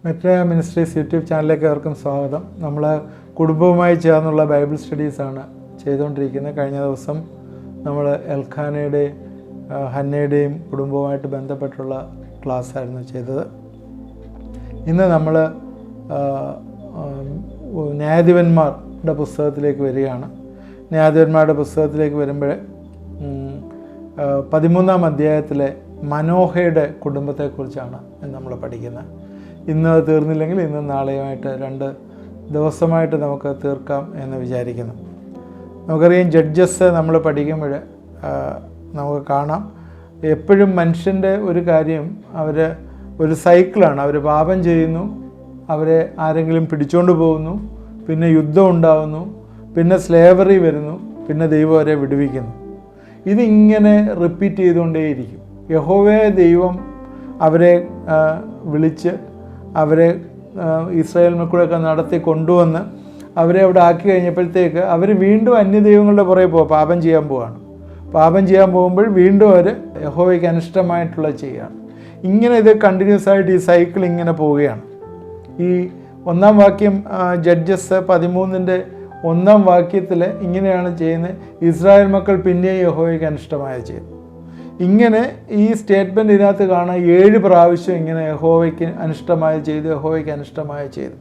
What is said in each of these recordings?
Metro ministries YouTube ചാനലിലേക്ക് അവർക്കും സ്വാഗതം. നമ്മൾ കുടുംബവുമായി ചേർന്നുള്ള ബൈബിൾ സ്റ്റഡീസാണ് ചെയ്തുകൊണ്ടിരിക്കുന്നത്. കഴിഞ്ഞ ദിവസം നമ്മൾ എൽഖാനയുടെയും ഹന്നയുടെയും കുടുംബവുമായിട്ട് ബന്ധപ്പെട്ടുള്ള ക്ലാസ്സായിരുന്നു ചെയ്തത്. ഇന്ന് നമ്മൾ ന്യായാധിപന്മാരുടെ പുസ്തകത്തിലേക്ക് വരികയാണ്. ന്യായാധിപന്മാരുടെ പുസ്തകത്തിലേക്ക് വരുമ്പോൾ 13-ാം അധ്യായത്തിലെ മനോഹയുടെ കുടുംബത്തെക്കുറിച്ചാണ് നമ്മൾ പഠിക്കുന്നത്. ഇന്ന് തീർന്നില്ലെങ്കിൽ ഇന്ന് നാളെയുമായിട്ട് 2 ദിവസമായിട്ട് നമുക്ക് തീർക്കാം എന്ന് വിചാരിക്കുന്നു. നമുക്കറിയാം, ജഡ്ജസ് നമ്മൾ പഠിക്കുമ്പോൾ നമുക്ക് കാണാം, എപ്പോഴും മനുഷ്യൻ്റെ ഒരു കാര്യം ഒരു സൈക്കിളാണ്. അവർ പാപം ചെയ്യുന്നു, അവരെ ആരെങ്കിലും പിടിച്ചുകൊണ്ട് പോകുന്നു, പിന്നെ യുദ്ധം ഉണ്ടാകുന്നു, പിന്നെ സ്ലേവറി വരുന്നു, പിന്നെ ദൈവം അവരെ വിടുവിക്കുന്നു. ഇതിങ്ങനെ റിപ്പീറ്റ് ചെയ്തുകൊണ്ടേയിരിക്കും. യഹോവയെ ദൈവം അവരെ വിളിച്ച് അവരെ ഇസ്രായേൽ മക്കളെയൊക്കെ നടത്തി കൊണ്ടുവന്ന് അവരെ അവിടെ ആക്കി കഴിഞ്ഞപ്പോഴത്തേക്ക് അവർ വീണ്ടും അന്യദൈവങ്ങളുടെ പുറകെ പാപം ചെയ്യാൻ പോവുകയാണ്. പാപം ചെയ്യാൻ പോകുമ്പോൾ വീണ്ടും അവർ യഹോവയ്ക്ക് അനിഷ്ടമായിട്ടുള്ള ചെയ്യുകയാണ്. ഇങ്ങനെ ഇത് കണ്ടിന്യൂസ് ആയിട്ട് ഈ സൈക്കിൾ ഇങ്ങനെ പോവുകയാണ്. ഈ 1-ാം വാക്യം ജഡ്ജസ് 13-ന്റെ 1-ാം വാക്യത്തിൽ ഇങ്ങനെയാണ് ചെയ്യുന്നത്: ഇസ്രായേൽ മക്കൾ പിന്നെയും യഹോവയ്ക്ക് അനിഷ്ടമായ ചെയ്തു. ഇങ്ങനെ ഈ സ്റ്റേറ്റ്മെൻറ്റ് ഇതിനകത്ത് കാണാൻ 7 പ്രാവശ്യം ഇങ്ങനെ യഹോവയ്ക്ക് അനിഷ്ടമായ ചെയ്തു, യഹോവയ്ക്ക് അനിഷ്ടമായ ചെയ്തു.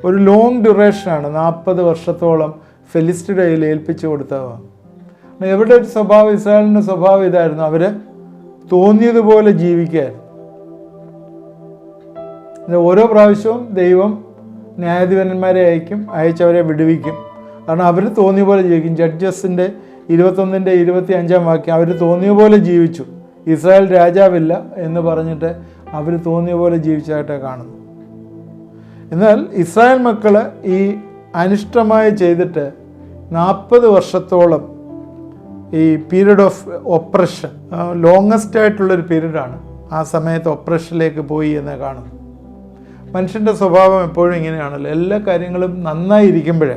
ഒരു ലോങ് ഡ്യൂറേഷനാണ്. 40 വർഷത്തോളം ഫെലിസ്റ്റിയുടെ കയ്യിൽ ഏൽപ്പിച്ചു കൊടുത്തതാണ്. എവിടെ ഒരു സ്വഭാവം, ഇസ്രായേലിൻ്റെ സ്വഭാവം ഇതായിരുന്നു: അവർ തോന്നിയതുപോലെ ജീവിക്കായിരുന്നു. ഓരോ പ്രാവശ്യവും ദൈവം ന്യായാധിപന്മാരെ അയച്ചവരെ വിടുവിക്കും. കാരണം അവർ തോന്നിയ പോലെ ജീവിക്കും. ജഡ്ജസിൻ്റെ 21-ന്റെ 25-ാം വാക്യം, അവർ തോന്നിയ പോലെ ജീവിച്ചു, ഇസ്രായേൽ രാജാവില്ല എന്ന് പറഞ്ഞിട്ട് അവർ തോന്നിയ പോലെ ജീവിച്ചതായിട്ട് കാണുന്നു. എന്നാൽ ഇസ്രായേൽ മക്കൾ ഈ അനിഷ്ടമായി ചെയ്തിട്ട് 40 വർഷത്തോളം ഈ പീരീഡ് ഓഫ് ഒപ്രഷൻ, ലോങ്ങസ്റ്റ് ആയിട്ടുള്ളൊരു പീരീഡാണ്. ആ സമയത്ത് ഒപ്രഷനിലേക്ക് പോയി എന്ന് കാണുന്നു. മനുഷ്യൻ്റെ സ്വഭാവം എപ്പോഴും ഇങ്ങനെയാണല്ലോ. എല്ലാ കാര്യങ്ങളും നന്നായിരിക്കുമ്പോൾ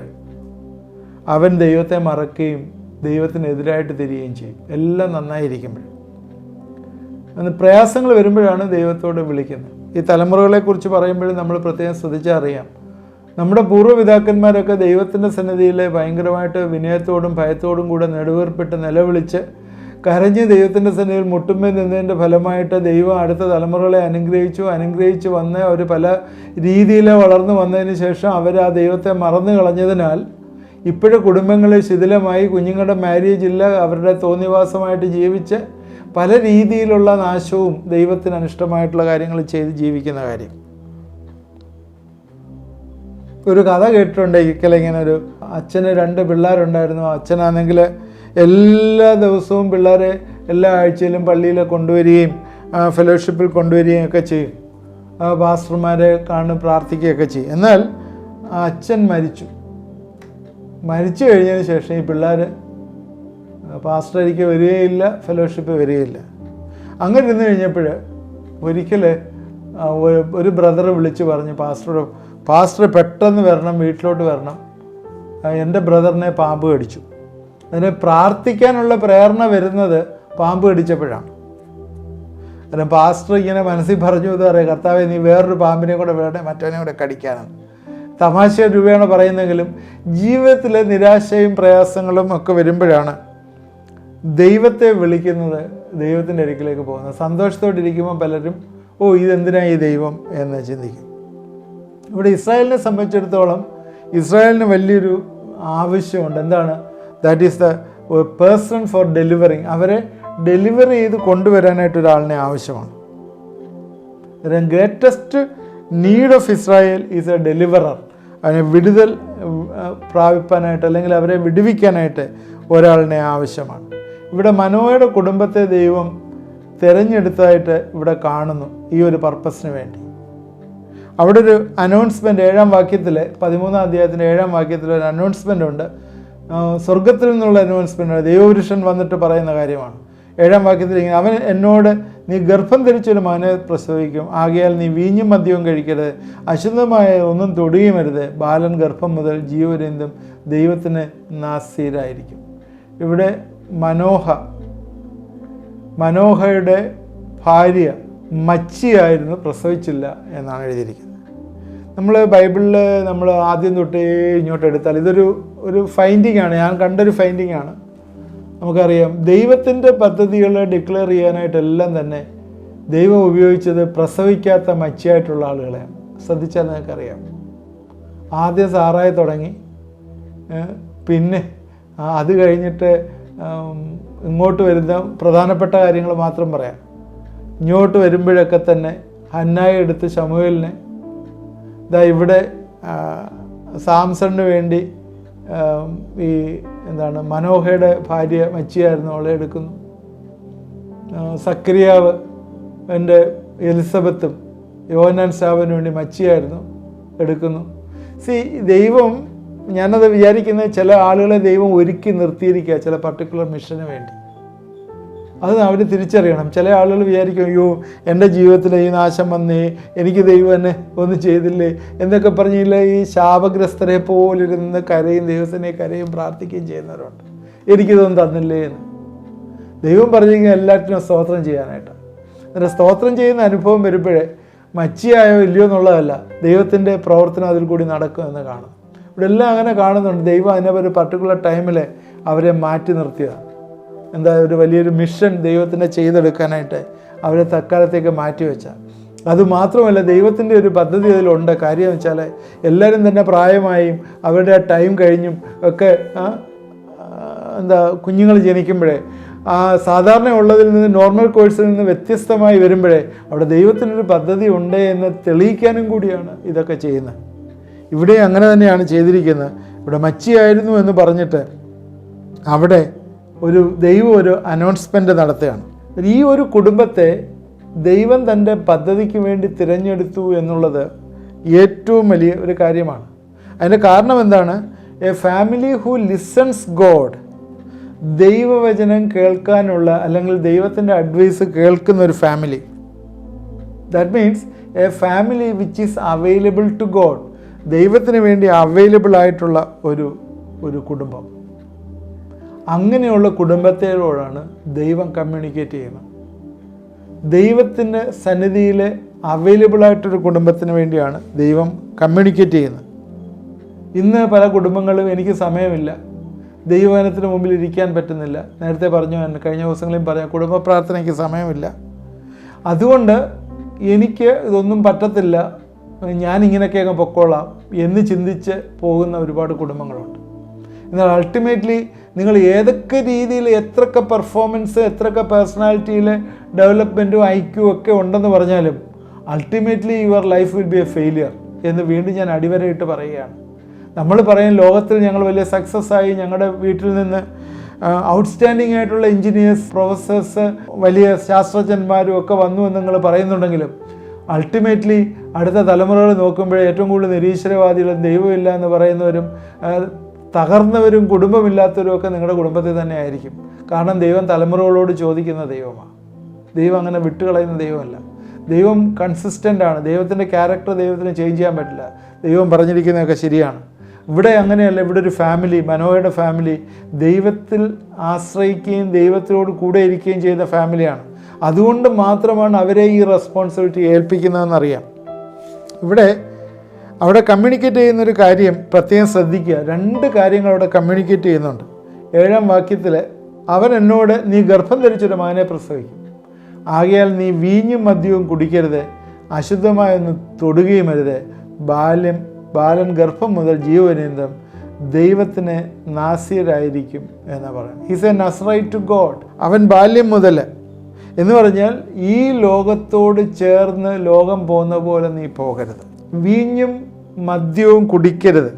അവൻ ദൈവത്തെ മറക്കുകയും ദൈവത്തിനെതിരായിട്ട് തിരിയുകയും ചെയ്യും. എല്ലാം നന്നായിരിക്കുമ്പോൾ. പ്രയാസങ്ങൾ വരുമ്പോഴാണ് ദൈവത്തോട് വിളിക്കുന്നത്. ഈ തലമുറകളെക്കുറിച്ച് പറയുമ്പോഴും നമ്മൾ പ്രത്യേകം ശ്രദ്ധിച്ചാൽ അറിയാം, നമ്മുടെ പൂർവ്വപിതാക്കന്മാരൊക്കെ ദൈവത്തിൻ്റെ സന്നിധിയിൽ ഭയങ്കരമായിട്ട് വിനയത്തോടും ഭയത്തോടും കൂടെ നെടുവീർപ്പിട്ട് നിലവിളിച്ച് കരഞ്ഞ് ദൈവത്തിൻ്റെ സന്നിധിയിൽ മുട്ടുമ്പോൾ നിന്നതിൻ്റെ ഫലമായിട്ട് ദൈവം അടുത്ത തലമുറകളെ അനുഗ്രഹിച്ചു വന്ന് അവർ പല രീതിയിൽ വളർന്നു വന്നതിന് ശേഷം അവർ ആ ദൈവത്തെ മറന്നു കളഞ്ഞതിനാൽ ഇപ്പോഴും കുടുംബങ്ങളിൽ ശിഥിലമായി, കുഞ്ഞുങ്ങളുടെ മാരേജ് ഇല്ല, അവരുടെ തോന്നിവാസമായിട്ട് ജീവിച്ച് പല രീതിയിലുള്ള നാശവും ദൈവത്തിന് അനിഷ്ടമായിട്ടുള്ള കാര്യങ്ങൾ ചെയ്ത് ജീവിക്കുന്ന കാര്യം. ഒരു കഥ കേട്ടിട്ടുണ്ട്. ഇങ്ങനെ ഒരു അച്ഛന് 2 പിള്ളേരുണ്ടായിരുന്നു. അച്ഛനാണെങ്കിൽ എല്ലാ ദിവസവും പിള്ളേരെ എല്ലാ ആഴ്ചയിലും പള്ളിയിൽ കൊണ്ടുവരികയും ഫെലോഷിപ്പിൽ കൊണ്ടുവരികയും ഒക്കെ ചെയ്യും. പാസ്റ്റർമാരെ കാണും, പ്രാർത്ഥിക്കുകയൊക്കെ ചെയ്യും. എന്നാൽ ആ അച്ഛൻ മരിച്ചു കഴിഞ്ഞതിന് ശേഷം ഈ പിള്ളേർ പാസ്റ്റർക്ക് വരികയില്ല, ഫെലോഷിപ്പ് വരികയില്ല. അങ്ങനെ ഇരുന്ന് കഴിഞ്ഞപ്പോൾ ഒരിക്കൽ ഒരു ബ്രദർ വിളിച്ച് പറഞ്ഞു, പാസ്റ്റർ പെട്ടെന്ന് വരണം, വീട്ടിലോട്ട് വരണം, എൻ്റെ ബ്രദറിനെ പാമ്പ് കടിച്ചു. അതിന് പ്രാർത്ഥിക്കാനുള്ള പ്രേരണ വരുന്നത് പാമ്പ് കടിച്ചപ്പോഴാണ്. കാരണം പാസ്റ്റർ ഇങ്ങനെ മനസ്സിൽ പറഞ്ഞു എന്ന് പറയാം, കർത്താവേ നീ വേറൊരു പാമ്പിനെ കൂടെ വേണേ, മറ്റവനെ കൂടെ കടിക്കാനാണ്. തമാശ രൂപയാണ് പറയുന്നെങ്കിലും ജീവിതത്തിലെ നിരാശയും പ്രയാസങ്ങളും ഒക്കെ വരുമ്പോഴാണ് ദൈവത്തെ വിളിക്കുന്നത്, ദൈവത്തിൻ്റെ അടുക്കിലേക്ക് പോകുന്നത്. സന്തോഷത്തോട്ടിരിക്കുമ്പോൾ പലരും ഇതെന്തിനാ ഈ ദൈവം എന്ന് ചിന്തിക്കും. ഇവിടെ ഇസ്രായേലിനെ സംബന്ധിച്ചിടത്തോളം ഇസ്രായേലിന് വലിയൊരു ആവശ്യമുണ്ട്. എന്താണ്? That is the person for delivering. അവരെ ഡെലിവർ ചെയ്ത് കൊണ്ടുവരാനായിട്ട് ഒരാളിനെ ആവശ്യമാണ്. Greatest need of Israel is A deliverer. അതിനെ വിടുതൽ പ്രാപിപ്പാനായിട്ട് അല്ലെങ്കിൽ അവരെ വിടുവിക്കാനായിട്ട് ഒരാളിനെ ആവശ്യമാണ്. ഇവിടെ മനോയുടെ കുടുംബത്തെ ദൈവം തിരഞ്ഞെടുത്തതായിട്ട് ഇവിടെ കാണുന്നു ഈ ഒരു പർപ്പസിന് വേണ്ടി. അവിടെ ഒരു അനൗൺസ്മെൻറ്റ് 7-ാം വാക്യത്തിൽ, 13-ാം അധ്യായത്തിൻ്റെ 7-ാം വാക്യത്തിൽ ഒരു അനൗൺസ്മെൻ്റ് ഉണ്ട്. സ്വർഗത്തിൽ നിന്നുള്ള അനൗൺസ്മെൻ്റ്, ദൈവപുരുഷൻ വന്നിട്ട് പറയുന്ന കാര്യമാണ്. 7-ാം വാക്യത്തിൽ ഇങ്ങനെ: അവൻ എന്നോട്, നീ ഗർഭം ധരിച്ചൊരു മകനെ പ്രസവിക്കും, ആകയാൽ നീ വീഞ്ഞും മദ്യവും കഴിക്കരുത്, അശുദ്ധമായ ഒന്നും തൊടുകയുമരുത്, ബാലൻ ഗർഭം മുതൽ ജീവപര്യന്തം ദൈവത്തിന് നാസീരായിരിക്കും. ഇവിടെ മനോഹയുടെ ഭാര്യ മച്ചിയായിരുന്നു, പ്രസവിച്ചില്ല എന്നാണ് എഴുതിയിരിക്കുന്നത്. നമ്മൾ ബൈബിളിൽ നമ്മൾ ആദ്യം തൊട്ടേ ഇങ്ങോട്ട് എടുത്താൽ ഒരു ഫൈൻഡിങ് ആണ്, ഞാൻ കണ്ടൊരു ഫൈൻഡിങ് ആണ്. നമുക്കറിയാം ദൈവത്തിൻ്റെ പദ്ധതികൾ ഡിക്ലെയർ ചെയ്യാനായിട്ടെല്ലാം തന്നെ ദൈവം ഉപയോഗിച്ചത് പ്രസവിക്കാത്ത മച്ചിയായിട്ടുള്ള ആളുകളെയാണ്. ശ്രദ്ധിച്ചാൽ നിങ്ങൾക്കറിയാം, ആദ്യം സാറായി തുടങ്ങി, പിന്നെ അത് കഴിഞ്ഞിട്ട് ഇങ്ങോട്ട് വരുന്ന പ്രധാനപ്പെട്ട കാര്യങ്ങൾ മാത്രം പറയാം. ഇങ്ങോട്ട് വരുമ്പോഴൊക്കെ തന്നെ ഹന്നായെ എടുത്ത് ശമൂവേലിനെ, ഇവിടെ സാംസണിന് വേണ്ടി ഈ മനോഹയുടെ ഭാര്യ മച്ചിയായിരുന്നു, അവളെ എടുക്കുന്നു. സക്രിയാവ് എൻ്റെ എലിസബത്തും യോഹന്നാൻ സ്നാപകന് വേണ്ടി മച്ചിയായിരുന്നു, എടുക്കുന്നു. ദൈവം, ഞാനത് വിചാരിക്കുന്നത് ചില ആളുകളെ ദൈവം ഒരുക്കി നിർത്തിയിരിക്കുക ചില പർട്ടിക്കുലർ മിഷന് വേണ്ടി. അത് അവർ തിരിച്ചറിയണം. ചില ആളുകൾ വിചാരിക്കും, അയ്യോ എൻ്റെ ജീവിതത്തിൽ ഈ നാശം വന്നേ, എനിക്ക് ദൈവം എന്നെ ഒന്നും ചെയ്തില്ലേ എന്നൊക്കെ പറഞ്ഞില്ല. ഈ ശാപഗ്രസ്തരെ പോലിരുന്ന് കരയും, ദൈവത്തിനെ കരയും പ്രാർത്ഥിക്കുകയും ചെയ്യുന്നവരുണ്ട്, എനിക്കിതൊന്നും തന്നില്ലേ എന്ന്. ദൈവം പറഞ്ഞിരിക്കുന്നത് എല്ലാറ്റിനും സ്തോത്രം ചെയ്യാനായിട്ടാണ്. അന്നേരം സ്തോത്രം ചെയ്യുന്ന അനുഭവം വരുമ്പോഴേ മച്ചിയായോ ഇല്ലയോ എന്നുള്ളതല്ല, ദൈവത്തിൻ്റെ പ്രവർത്തനം അതിൽ കൂടി നടക്കുമെന്ന് കാണും. ഇവിടെ എല്ലാം അങ്ങനെ കാണുന്നുണ്ട്. ദൈവം അതിനെ ഒരു പർട്ടിക്കുലർ ടൈമിൽ അവരെ മാറ്റി നിർത്തിയതാണ്. ഒരു വലിയൊരു മിഷൻ ദൈവത്തിനെ ചെയ്തെടുക്കാനായിട്ട് അവരെ തൽക്കാലത്തേക്ക് മാറ്റിവെച്ചാൽ. അതുമാത്രമല്ല, ദൈവത്തിൻ്റെ ഒരു പദ്ധതി അതിലുണ്ട്. കാര്യം എന്ന് വെച്ചാൽ എല്ലാവരും തന്നെ പ്രായമായും അവരുടെ ടൈം കഴിഞ്ഞും ഒക്കെ കുഞ്ഞുങ്ങൾ ജനിക്കുമ്പോഴേ സാധാരണ ഉള്ളതിൽ നിന്ന്, നോർമൽ കോഴ്സിൽ നിന്ന് വ്യത്യസ്തമായി വരുമ്പോഴേ അവിടെ ദൈവത്തിനൊരു പദ്ധതി ഉണ്ട് എന്ന് തെളിയിക്കാനും കൂടിയാണ് ഇതൊക്കെ ചെയ്യുന്നത്. ഇവിടെ അങ്ങനെ തന്നെയാണ് ചെയ്തിരിക്കുന്നത്. ഇവിടെ മച്ചിയായിരുന്നു എന്ന് പറഞ്ഞിട്ട് അവിടെ ദൈവം ഒരു അനൗൺസ്മെൻ്റ് നടത്തുകയാണ്. ഈ ഒരു കുടുംബത്തെ ദൈവം തൻ്റെ പദ്ധതിക്ക് വേണ്ടി തിരഞ്ഞെടുത്തു എന്നുള്ളത് ഏറ്റവും വലിയ ഒരു കാര്യമാണ്. അതിൻ്റെ കാരണം എന്താണ്? A family who listens god, ദൈവവചനം കേൾക്കാനുള്ള അല്ലെങ്കിൽ ദൈവത്തിൻ്റെ അഡ്വൈസ് കേൾക്കുന്ന ഒരു family. That means a family which is available to god, ദൈവത്തിന് വേണ്ടി അവൈലബിൾ ആയിട്ടുള്ള ഒരു കുടുംബം. അങ്ങനെയുള്ള കുടുംബത്തോടാണ് ദൈവം കമ്മ്യൂണിക്കേറ്റ് ചെയ്യുന്നത്. ദൈവത്തിൻ്റെ സന്നിധിയിൽ അവൈലബിൾ ആയിട്ടൊരു കുടുംബത്തിന് വേണ്ടിയാണ് ദൈവം കമ്മ്യൂണിക്കേറ്റ് ചെയ്യുന്നത്. ഇന്ന് പല കുടുംബങ്ങളും എനിക്ക് സമയമില്ല, ദൈവവചനത്തിന് മുമ്പിൽ ഇരിക്കാൻ പറ്റുന്നില്ല. നേരത്തെ പറഞ്ഞു, കഴിഞ്ഞ ദിവസങ്ങളിലും പറയാം, കുടുംബ പ്രാർത്ഥനയ്ക്ക് സമയമില്ല, അതുകൊണ്ട് എനിക്ക് ഇതൊന്നും പറ്റത്തില്ല, ഞാനിങ്ങനെയൊക്കെ അങ്ങ് പൊക്കോളാം എന്ന് ചിന്തിച്ച് പോകുന്ന ഒരുപാട് കുടുംബങ്ങളുണ്ട്. എന്നാൽ അൾട്ടിമേറ്റ്ലി നിങ്ങൾ ഏതൊക്കെ രീതിയിൽ എത്രയൊക്കെ പെർഫോമൻസ്, എത്രയൊക്കെ പേഴ്സണാലിറ്റിയിൽ ഡെവലപ്മെൻറ്റും ഐക്യവും ഒക്കെ ഉണ്ടെന്ന് പറഞ്ഞാലും ultimately your life will be A failure എന്ന് വീണ്ടും ഞാൻ അടിവരയിട്ട് പറയുകയാണ്. നമ്മൾ പറയും ലോകത്തിൽ ഞങ്ങൾ വലിയ സക്സസ് ആയി, ഞങ്ങളുടെ വീട്ടിൽ നിന്ന് ഔട്ട്സ്റ്റാൻഡിംഗ് ആയിട്ടുള്ള എൻജിനീയേഴ്സ്, പ്രൊഫസേഴ്സ്, വലിയ ശാസ്ത്രജ്ഞന്മാരും ഒക്കെ വന്നു എന്ന് നിങ്ങൾ പറയുന്നുണ്ടെങ്കിലും അൾട്ടിമേറ്റ്ലി അടുത്ത തലമുറകൾ നോക്കുമ്പോഴേ ഏറ്റവും കൂടുതൽ നിരീശ്വരവാദികളും ദൈവമില്ല എന്ന് പറയുന്നവരും തകർന്നവരും കുടുംബമില്ലാത്തവരും ഒക്കെ നിങ്ങളുടെ കുടുംബത്തിൽ തന്നെ ആയിരിക്കും. കാരണം ദൈവം തലമുറകളോട് ചോദിക്കുന്ന ദൈവമാണ്. ദൈവം അങ്ങനെ വിട്ടുകളയുന്ന ദൈവമല്ല. ദൈവം കൺസിസ്റ്റൻ്റ് ആണ്. ദൈവത്തിൻ്റെ ക്യാരക്ടർ ദൈവത്തിന് ചേഞ്ച് ചെയ്യാൻ പറ്റില്ല. ദൈവം പറഞ്ഞിരിക്കുന്നതൊക്കെ ശരിയാണ്. ഇവിടെ അങ്ങനെയല്ല. ഇവിടെ ഒരു ഫാമിലി, മനോഹയുടെ ഫാമിലി, ദൈവത്തിൽ ആശ്രയിക്കുകയും ദൈവത്തിനോട് കൂടെ ഇരിക്കുകയും ചെയ്യുന്ന ഫാമിലിയാണ്. അതുകൊണ്ട് മാത്രമാണ് അവരെ ഈ റെസ്പോൺസിബിലിറ്റി ഏൽപ്പിക്കുന്നതെന്നറിയാം. അവിടെ കമ്മ്യൂണിക്കേറ്റ് ചെയ്യുന്നൊരു കാര്യം പ്രത്യേകം ശ്രദ്ധിക്കുക. 2 കാര്യങ്ങൾ അവിടെ കമ്മ്യൂണിക്കേറ്റ് ചെയ്യുന്നുണ്ട്. 7-ാം വാക്യത്തിൽ, അവൻ എന്നോട്, നീ ഗർഭം ധരിച്ചൊരു മകനെ പ്രസവിക്കും, ആകയാൽ നീ വീഞ്ഞും മദ്യവും കുടിക്കരുത്, അശുദ്ധമായൊന്നും തൊടുകയും അരുത്, ബാലൻ ഗർഭം മുതൽ ജീവപര്യന്തം ദൈവത്തിന് നാസ്യരായിരിക്കും എന്ന് പറയുന്നത്. He's a Nazarite to God. അവൻ ബാല്യം മുതൽ എന്ന് പറഞ്ഞാൽ ഈ ലോകത്തോട് ചേർന്ന് ലോകം പോകുന്ന പോലെ നീ പോകരുത്. വീഞ്ഞും മദ്യവും കുടിക്കരുത്.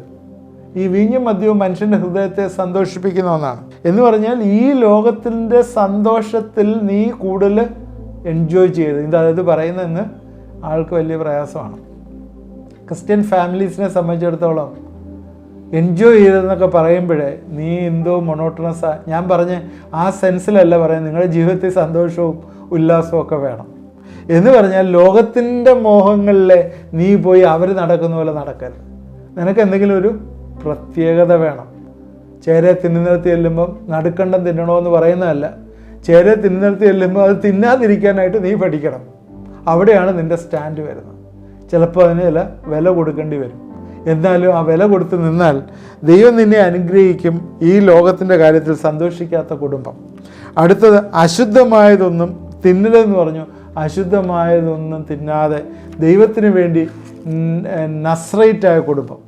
ഈ വീഞ്ഞും മദ്യവും മനുഷ്യൻ്റെ ഹൃദയത്തെ സന്തോഷിപ്പിക്കുന്ന ഒന്നാണ്. എന്ന് പറഞ്ഞാൽ ഈ ലോകത്തിൻ്റെ സന്തോഷത്തിൽ നീ കൂടുതൽ എൻജോയ് ചെയ്ത്, അതായത് പറയുന്നതെന്ന് ആൾക്ക് വലിയ പ്രയാസമാണ്. ക്രിസ്ത്യൻ ഫാമിലീസിനെ സംബന്ധിച്ചിടത്തോളം എൻജോയ് ചെയ്തതെന്നൊക്കെ പറയുമ്പോഴേ നീ എന്തോ മൊണോട്ടണസ്, ഞാൻ പറഞ്ഞ് ആ സെൻസിലല്ല പറയുന്നത്. നിങ്ങളുടെ ജീവിതത്തിൽ സന്തോഷവും ഉല്ലാസവും ഒക്കെ വേണം എന്ന് പറഞ്ഞാൽ ലോകത്തിൻ്റെ മോഹങ്ങളിൽ നീ പോയി അവർ നടക്കുന്ന പോലെ നടക്കരുത്. നിനക്ക് എന്തെങ്കിലും ഒരു പ്രത്യേകത വേണം. ചേരെ തിന്നുനിർത്തി ചെല്ലുമ്പം നടുക്കണ്ടം തിന്നണമെന്ന് പറയുന്നതല്ല. ചേരെ തിന്നുനിർത്തി ചെല്ലുമ്പോൾ അത് തിന്നാതിരിക്കാനായിട്ട് നീ പഠിക്കണം. അവിടെയാണ് നിൻ്റെ സ്റ്റാൻഡ് വരുന്നത്. ചിലപ്പോൾ അതിന് ചില വില കൊടുക്കേണ്ടി വരും. എന്നാലും ആ വില കൊടുത്ത് നിന്നാൽ ദൈവം നിന്നെ അനുഗ്രഹിക്കും. ഈ ലോകത്തിൻ്റെ കാര്യത്തിൽ സന്തോഷിക്കാത്ത കുടുംബം. അടുത്തത് അശുദ്ധമായതൊന്നും തിന്നലെന്ന് പറഞ്ഞു. അശുദ്ധമായതൊന്നും തിന്നാതെ ദൈവത്തിന് വേണ്ടി നസ്രൈറ്റായ കുടുംബം.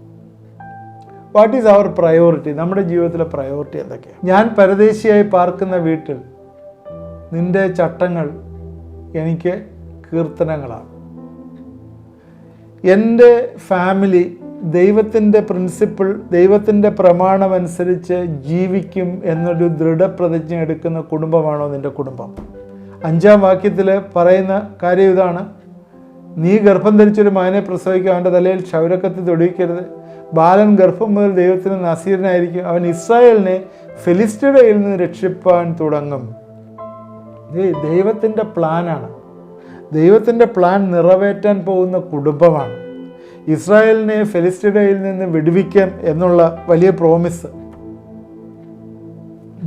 What is our priority? നമ്മുടെ ജീവിതത്തിലെ പ്രയോറിറ്റി എന്തൊക്കെയാണ്? ഞാൻ പരദേശിയായി പാർക്കുന്ന വീട്ടിൽ നിൻ്റെ ചട്ടങ്ങൾ എനിക്ക് കീർത്തനങ്ങളാണ്. എൻ്റെ ഫാമിലി ദൈവത്തിൻ്റെ പ്രിൻസിപ്പിൾ, ദൈവത്തിൻ്റെ പ്രമാണമനുസരിച്ച് ജീവിക്കും എന്നൊരു ദൃഢപ്രതിജ്ഞ എടുക്കുന്ന കുടുംബമാണോ നിൻ്റെ കുടുംബം? 5-ാം വാക്യത്തിൽ പറയുന്ന കാര്യം ഇതാണ്: നീ ഗർഭം ധരിച്ചൊരു മകനെ പ്രസവിക്കുക, അവൻ്റെ തലയിൽ ക്ഷൗരക്കത്തി തൊടിയിക്കരുത്. ബാലൻ ഗർഭം മുതൽ ദൈവത്തിന് നസീറിനായിരിക്കും. അവൻ ഇസ്രായേലിനെ ഫെലിസ്ത്യരുടെ കയ്യിൽ നിന്ന് രക്ഷിപ്പാൻ തുടങ്ങും. ദൈവത്തിൻ്റെ പ്ലാനാണ്. ദൈവത്തിൻ്റെ പ്ലാൻ നിറവേറ്റാൻ പോകുന്ന കുടുംബമാണ്. ഇസ്രായേലിനെ ഫെലിസ്ത്യരുടെ കയ്യിൽ നിന്ന് വിടുവിക്കാം എന്നുള്ള വലിയ പ്രോമിസ്,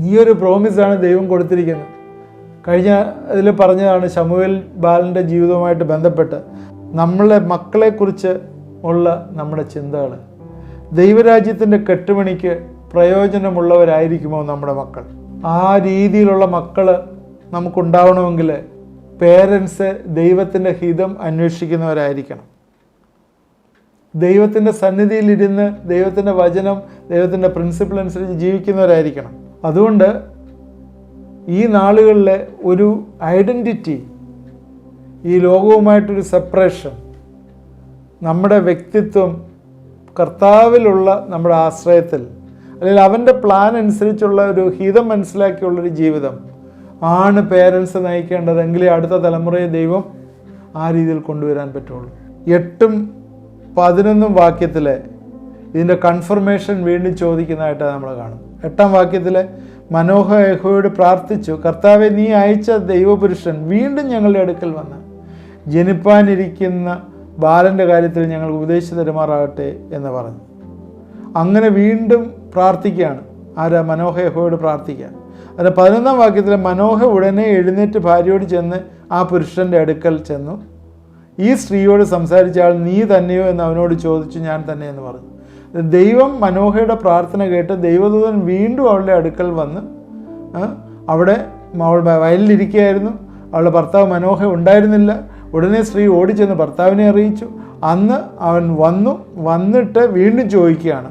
ഈ ഒരു പ്രോമിസാണ് ദൈവം കൊടുത്തിരിക്കുന്നത്. കഴിഞ്ഞ ഇതിൽ പറഞ്ഞതാണ് ശമൂവേൽ ബാലൻ്റെ ജീവിതവുമായിട്ട് ബന്ധപ്പെട്ട് നമ്മളെ മക്കളെക്കുറിച്ച് ഉള്ള നമ്മുടെ ചിന്തകൾ. ദൈവരാജ്യത്തിൻ്റെ കെട്ടുമണിക്ക് പ്രയോജനമുള്ളവരായിരിക്കുമോ നമ്മുടെ മക്കൾ? ആ രീതിയിലുള്ള മക്കൾ നമുക്കുണ്ടാവണമെങ്കിൽ പേരൻസ് ദൈവത്തിൻ്റെ ഹിതം അന്വേഷിക്കുന്നവരായിരിക്കണം. ദൈവത്തിൻ്റെ സന്നിധിയിലിരുന്ന് ദൈവത്തിൻ്റെ വചനം, ദൈവത്തിൻ്റെ പ്രിൻസിപ്പിൾ അനുസരിച്ച് ജീവിക്കുന്നവരായിരിക്കണം. അതുകൊണ്ട് ഈ നാളുകളിലെ ഒരു ഐഡൻറ്റിറ്റി, ഈ ലോകവുമായിട്ടൊരു സെപ്പറേഷൻ, നമ്മുടെ വ്യക്തിത്വം കർത്താവിലുള്ള നമ്മുടെ ആശ്രയത്തിൽ, അല്ലെങ്കിൽ അവൻ്റെ പ്ലാൻ അനുസരിച്ചുള്ള ഒരു ഹിതം മനസ്സിലാക്കിയുള്ളൊരു ജീവിതം ആണ് പേരൻസ് നയിക്കേണ്ടതെങ്കിലേ അടുത്ത തലമുറയെ ദൈവം ആ രീതിയിൽ കൊണ്ടുവരാൻ പറ്റുള്ളൂ. 8-11 വാക്യത്തിൽ ഇതിൻ്റെ കൺഫർമേഷൻ വീണ്ടും ചോദിക്കുന്നതായിട്ട് നമ്മൾ കാണും. 8-ാം വാക്യത്തിൽ മനോഹ യഹോവയോട് പ്രാർത്ഥിച്ചു, കർത്താവെ, നീ അയച്ച ദൈവപുരുഷൻ വീണ്ടും ഞങ്ങളുടെ അടുക്കൽ വന്ന് ജനിപ്പാനിരിക്കുന്ന ബാലൻ്റെ കാര്യത്തിൽ ഞങ്ങൾ ഉപദേശിച്ചു തരുമാറാകട്ടെ എന്ന് പറഞ്ഞു. അങ്ങനെ വീണ്ടും പ്രാർത്ഥിക്കുകയാണ്. ആരാ? മനോഹ യഹോവയോട് പ്രാർത്ഥിക്കുക. അതിന് 11-ാം വാക്യത്തിൽ മനോഹ ഉടനെ എഴുന്നേറ്റ് ഭാര്യയോട് ചെന്ന് ആ പുരുഷൻ്റെ അടുക്കൽ ചെന്നു. ഈ സ്ത്രീയോട് സംസാരിച്ച ആൾ നീ തന്നെയോ എന്ന് അവനോട് ചോദിച്ചു. ഞാൻ തന്നെ എന്ന് പറഞ്ഞു. ദൈവം മനോഹയുടെ പ്രാർത്ഥന കേട്ട് ദൈവദൂതൻ വീണ്ടും അവളുടെ അടുക്കൽ വന്ന്, അവിടെ അവൾ വയലിലിരിക്കുകയായിരുന്നു. അവളുടെ ഭർത്താവ് മനോഹ ഉണ്ടായിരുന്നില്ല. ഉടനെ സ്ത്രീ ഓടിച്ചെന്ന് ഭർത്താവിനെ അറിയിച്ചു. അന്ന് അവൻ വന്നിട്ട് വീണ്ടും ചോദിക്കുകയാണ്,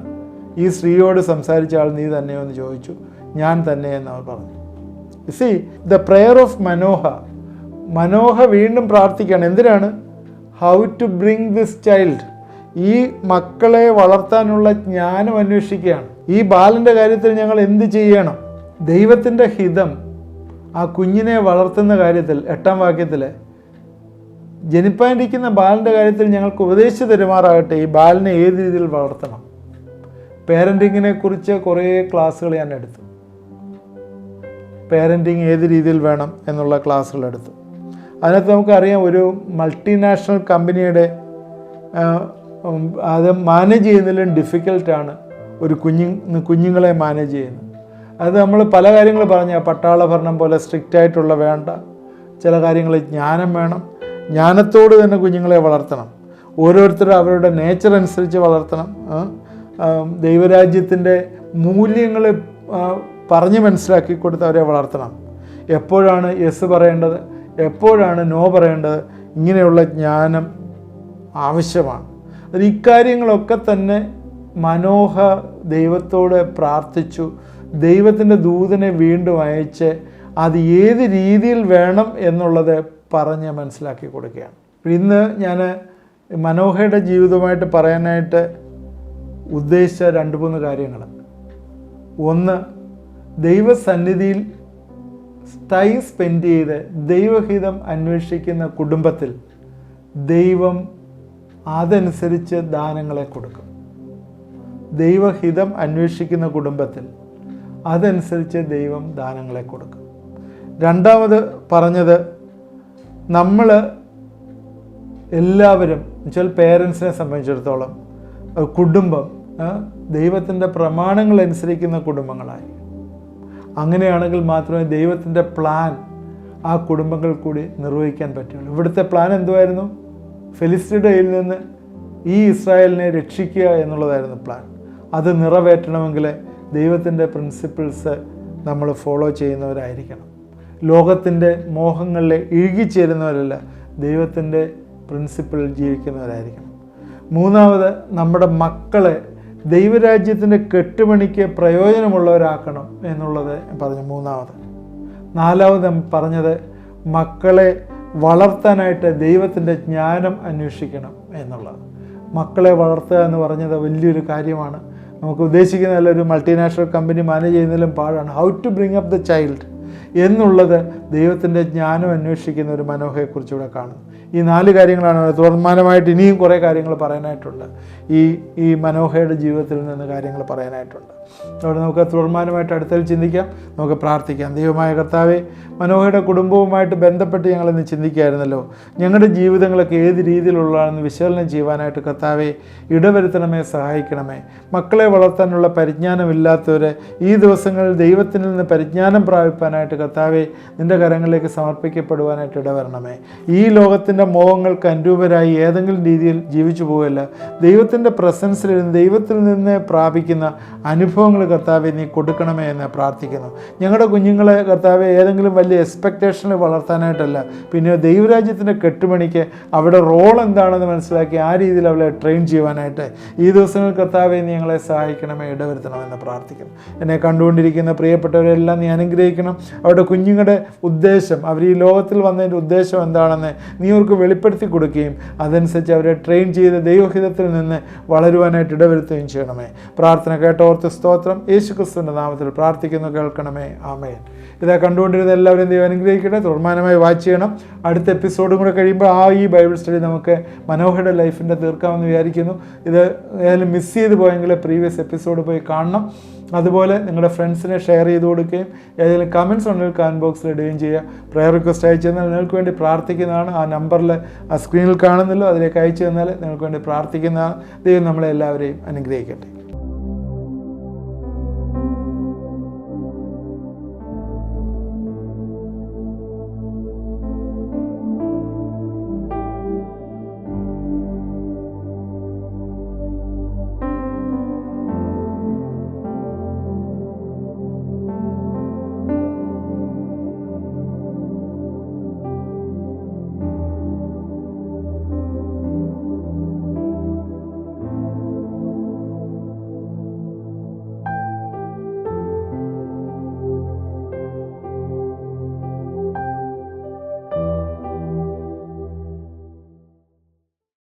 ഈ സ്ത്രീയോട് സംസാരിച്ച ആൾ നീ തന്നെയോ എന്ന് ചോദിച്ചു. ഞാൻ തന്നെ എന്ന് അവർ പറഞ്ഞു. See the prayer of Manoah വീണ്ടും പ്രാർത്ഥിക്കുകയാണ്. എന്തിനാണ്? How to bring this child, ഈ മക്കളെ വളർത്താനുള്ള ജ്ഞാനം അന്വേഷിക്കുകയാണ്. ഈ ബാലൻ്റെ കാര്യത്തിൽ ഞങ്ങൾ എന്ത് ചെയ്യണം? ദൈവത്തിൻ്റെ ഹിതം ആ കുഞ്ഞിനെ വളർത്തുന്ന കാര്യത്തിൽ 8-ാം വാക്യത്തിൽ ജനിപ്പാനിരിക്കുന്ന ബാലൻ്റെ കാര്യത്തിൽ ഞങ്ങൾക്ക് ഉപദേശിച്ചു തരുമാറാകട്ടെ. ഈ ബാലനെ ഏത് രീതിയിൽ വളർത്തണം? പേരൻറ്റിങ്ങിനെ കുറിച്ച് കുറേ ക്ലാസ്സുകൾ ഞാൻ എടുത്തു. പേരൻറ്റിങ് ഏത് രീതിയിൽ വേണം എന്നുള്ള ക്ലാസ്സുകൾ എടുത്തു. അതിനകത്ത് നമുക്കറിയാം, ഒരു മൾട്ടിനാഷണൽ കമ്പനിയുടെ അത് മാനേജ് ചെയ്യുന്നതിലും ഡിഫിക്കൽട്ടാണ് ഒരു കുഞ്ഞുങ്ങളെ മാനേജ് ചെയ്യുന്നത്. അത് നമ്മൾ പല കാര്യങ്ങൾ പറഞ്ഞ പട്ടാള ഭരണം പോലെ സ്ട്രിക്റ്റായിട്ടുള്ള വേണ്ട, ചില കാര്യങ്ങളിൽ ജ്ഞാനം വേണം. ജ്ഞാനത്തോട് തന്നെ കുഞ്ഞുങ്ങളെ വളർത്തണം. ഓരോരുത്തരും അവരുടെ നേച്ചർ അനുസരിച്ച് വളർത്തണം. ദൈവരാജ്യത്തിൻ്റെ മൂല്യങ്ങൾ പറഞ്ഞ് മനസ്സിലാക്കി കൊടുത്ത് അവരെ വളർത്തണം. എപ്പോഴാണ് യെസ് പറയേണ്ടത്, എപ്പോഴാണ് നോ പറയേണ്ടത്, ഇങ്ങനെയുള്ള ജ്ഞാനം ആവശ്യമാണ്. അത് ഇക്കാര്യങ്ങളൊക്കെ തന്നെ മനോഹ ദൈവത്തോട് പ്രാർത്ഥിച്ചു. ദൈവത്തിൻ്റെ ദൂതനെ വീണ്ടും അയച്ച് അത് ഏത് രീതിയിൽ വേണം എന്നുള്ളത് പറഞ്ഞ് മനസ്സിലാക്കി കൊടുക്കുകയാണ്. ഇന്ന് ഞാൻ മനോഹയുടെ ജീവിതമായിട്ട് പറയാനായിട്ട് ഉദ്ദേശിച്ച 2-3 കാര്യങ്ങൾ. ഒന്ന്, ദൈവസന്നിധിയിൽ ടൈം സ്പെൻഡ് ചെയ്ത് ദൈവഹിതം അന്വേഷിക്കുന്ന കുടുംബത്തിൽ ദൈവം അതനുസരിച്ച് ദാനങ്ങളെ കൊടുക്കും. ദൈവഹിതം അന്വേഷിക്കുന്ന കുടുംബത്തിൽ അതനുസരിച്ച് ദൈവം ദാനങ്ങളെ കൊടുക്കും. രണ്ടാമത് പറഞ്ഞത്, നമ്മൾ എല്ലാവരും എന്നുവെച്ചാൽ പേരൻസിനെ സംബന്ധിച്ചിടത്തോളം കുടുംബം ദൈവത്തിൻ്റെ പ്രമാണങ്ങൾ അനുസരിക്കുന്ന കുടുംബങ്ങളായി. അങ്ങനെയാണെങ്കിൽ മാത്രമേ ദൈവത്തിൻ്റെ പ്ലാൻ ആ കുടുംബങ്ങൾ കൂടി നിർവഹിക്കാൻ പറ്റുള്ളൂ. ഇവിടുത്തെ പ്ലാൻ എന്തുമായിരുന്നു? ഫെലിസ്ത്യരുടെ കയ്യിൽ നിന്ന് ഈ ഇസ്രായേലിനെ രക്ഷിക്കുക എന്നുള്ളതായിരുന്നു പ്ലാൻ. അത് നിറവേറ്റണമെങ്കിൽ ദൈവത്തിൻ്റെ പ്രിൻസിപ്പിൾസ് നമ്മൾ ഫോളോ ചെയ്യുന്നവരായിരിക്കണം. ലോകത്തിൻ്റെ മോഹങ്ങളിലെ ഇഴുകിച്ചേരുന്നവരല്ല, ദൈവത്തിൻ്റെ പ്രിൻസിപ്പിളിൽ ജീവിക്കുന്നവരായിരിക്കണം. മൂന്നാമത്, നമ്മുടെ മക്കളെ ദൈവരാജ്യത്തിൻ്റെ കെട്ടുപണിക്ക് പ്രയോജനമുള്ളവരാക്കണം എന്നുള്ളത് പറഞ്ഞു. മൂന്നാമത്. നാലാമത് പറഞ്ഞത് മക്കളെ വളർത്താനായിട്ട് ദൈവത്തിൻ്റെ ജ്ഞാനം അന്വേഷിക്കണം എന്നുള്ളത്. മക്കളെ വളർത്തുക എന്ന് പറഞ്ഞത് വലിയൊരു കാര്യമാണ്. നമുക്ക് ഉദ്ദേശിക്കുന്ന ഒരു മൾട്ടിനാഷണൽ കമ്പനി മാനേജ് ചെയ്യുന്നതിലും പാടാണ്. How to bring up the child എന്നുള്ളത് ദൈവത്തിൻ്റെ ജ്ഞാനം അന്വേഷിക്കുന്ന ഒരു മനോഹയെക്കുറിച്ച് ഇവിടെ കാണുന്നു. ഈ 4 കാര്യങ്ങളാണ്. തുടർമാനമായിട്ട് ഇനിയും കുറേ കാര്യങ്ങൾ പറയാനായിട്ടുണ്ട്. ഈ മനോഹയുടെ ജീവിതത്തിൽ നിന്ന് കാര്യങ്ങൾ പറയാനായിട്ടുണ്ട്. അവിടെ നമുക്ക് തുടർമാനമായിട്ട് അടുത്തതിൽ ചിന്തിക്കാം. നമുക്ക് പ്രാർത്ഥിക്കാം. ദൈവമായ കർത്താവേ, മനോഹയുടെ കുടുംബവുമായിട്ട് ബന്ധപ്പെട്ട് ഞങ്ങളിന്ന് ചിന്തിക്കുകയായിരുന്നല്ലോ. ഞങ്ങളുടെ ജീവിതങ്ങളൊക്കെ ഏത് രീതിയിലുള്ളതാണെന്ന് വിശകലനം ചെയ്യുവാനായിട്ട് കർത്താവേ ഇടവരുത്തണമേ, സഹായിക്കണമേ. മക്കളെ വളർത്താനുള്ള പരിജ്ഞാനമില്ലാത്തവർ ഈ ദിവസങ്ങളിൽ ദൈവത്തിൽ നിന്ന് പരിജ്ഞാനം പ്രാപിപ്പാനായിട്ട് കർത്താവേ നിൻ്റെ കരങ്ങളിലേക്ക് സമർപ്പിക്കപ്പെടുവാനായിട്ട് ഇടവരണമേ. ഈ ലോകത്തിൻ്റെ മോഹങ്ങൾക്ക് അനുരൂപരായി ഏതെങ്കിലും രീതിയിൽ ജീവിച്ചു പോകല്ല. ദൈവത്തിൻ്റെ പ്രസൻസിലിരുന്ന് ദൈവത്തിൽ നിന്ന് പ്രാപിക്കുന്ന അനുഭവങ്ങൾ കർത്താവെ നീ കൊടുക്കണമേ എന്ന് പ്രാർത്ഥിക്കുന്നു. ഞങ്ങളുടെ കുഞ്ഞുങ്ങളെ കർത്താവെ ഏതെങ്കിലും വലിയ എക്സ്പെക്റ്റേഷനിൽ വളർത്താനായിട്ടല്ല, പിന്നെ ദൈവരാജ്യത്തിൻ്റെ കെട്ടുപണിക്ക് അവിടെ റോൾ എന്താണെന്ന് മനസ്സിലാക്കി ആ രീതിയിൽ അവളെ ട്രെയിൻ ചെയ്യുവാനായിട്ട് ഈ ദിവസങ്ങളിൽ കർത്താവെ നീ ഞങ്ങളെ സഹായിക്കണമേ, ഇടവരുത്തണമെന്ന് പ്രാർത്ഥിക്കുന്നു. എന്നെ കണ്ടുകൊണ്ടിരിക്കുന്ന പ്രിയപ്പെട്ടവരെല്ലാം നീ അനുഗ്രഹിക്കണം. അവരുടെ കുഞ്ഞുങ്ങളുടെ ഉദ്ദേശം, അവർ ഈ ലോകത്തിൽ വന്നതിൻ്റെ ഉദ്ദേശം എന്താണെന്ന് നീ അവർക്ക് വെളിപ്പെടുത്തി കൊടുക്കുകയും അതനുസരിച്ച് അവരെ ട്രെയിൻ ചെയ്ത് ദൈവഹിതത്തിൽ നിന്ന് വളരുവാനായിട്ട് ഇടവരുത്തുകയും ചെയ്യണമേ. പ്രാർത്ഥന കേട്ടോർത്ത് സ്തോത്രം. യേശുക്രിസ്തുവിൻ്റെ നാമത്തിൽ പ്രാർത്ഥിക്കുന്നു, കേൾക്കണമേ. ആമേൻ. ഇതാ കണ്ടുകൊണ്ടിരുന്ന എല്ലാവരും ദൈവം അനുഗ്രഹിക്കട്ടെ. തുടർമാനമായി വാച്ച് ചെയ്യണം. അടുത്ത എപ്പിസോഡും കൂടെ കഴിയുമ്പോൾ ഈ ബൈബിൾ സ്റ്റഡി നമുക്ക് മനോഹയുടെ ലൈഫിൻ്റെ തീർക്കാമെന്ന് വിചാരിക്കുന്നു. ഇത് ഏതായാലും മിസ് ചെയ്ത് പോയെങ്കിൽ പ്രീവിയസ് എപ്പിസോഡ് പോയി കാണണം. അതുപോലെ നിങ്ങളുടെ ഫ്രണ്ട്സിനെ ഷെയർ ചെയ്ത് കൊടുക്കുകയും ഏതെങ്കിലും കമൻറ്റ്സ് ഉണ്ടെങ്കിൽ കമൻറ്റ് ബോക്സിൽ ഇടുകയും ചെയ്യുക. പ്രയർ റിക്വസ്റ്റ് അയച്ചു തന്നാൽ നിങ്ങൾക്ക് വേണ്ടി പ്രാർത്ഥിക്കുന്നതാണ്. ആ നമ്പറിൽ സ്ക്രീനിൽ കാണുന്നല്ലോ, അതിലേക്ക് അയച്ചു തന്നാൽ നിങ്ങൾക്ക് വേണ്ടി പ്രാർത്ഥിക്കുന്നതാണ്. ദൈവം നമ്മളെ എല്ലാവരെയും അനുഗ്രഹിക്കട്ടെ.